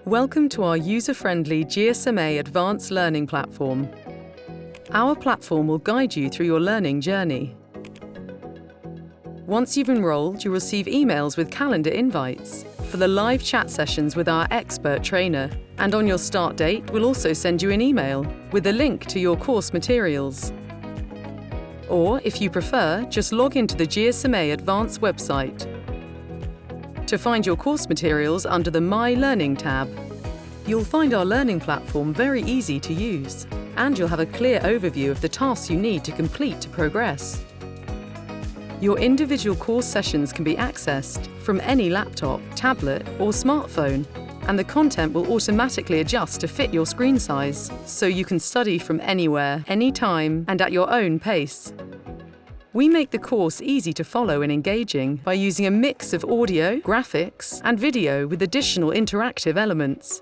Welcome to our user-friendly GSMA Advance learning platform. Our platform will guide you through your learning journey. Once you've enrolled, you'll receive emails with calendar invites for the live chat sessions with our expert trainer. And on your start date, we'll also send you an email with a link to your course materials. Or, if you prefer, just log into the GSMA Advance website to find your course materials under the My Learning tab. You'll find our learning platform very easy to use, and you'll have a clear overview of the tasks you need to complete to progress. Your individual course sessions can be accessed from any laptop, tablet, or smartphone, and the content will automatically adjust to fit your screen size, so you can study from anywhere, anytime, and at your own pace. We make the course easy to follow and engaging by using a mix of audio, graphics, and video with additional interactive elements.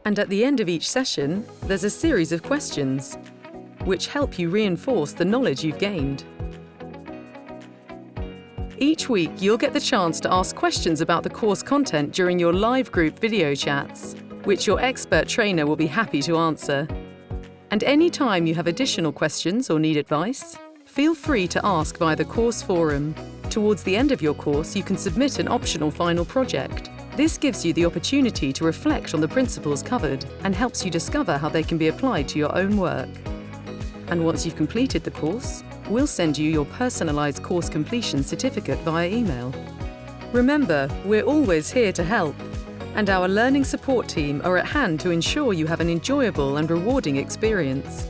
And at the end of each session, there's a series of questions, which help you reinforce the knowledge you've gained. Each week, you'll get the chance to ask questions about the course content during your live group video chats, which your expert trainer will be happy to answer. And any time you have additional questions or need advice, feel free to ask via the course forum. Towards the end of your course, you can submit an optional final project. This gives you the opportunity to reflect on the principles covered and helps you discover how they can be applied to your own work. And once you've completed the course, we'll send you your personalised course completion certificate via email. Remember, we're always here to help, and our learning support team are at hand to ensure you have an enjoyable and rewarding experience.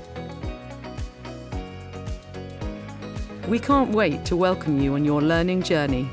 We can't wait to welcome you on your learning journey.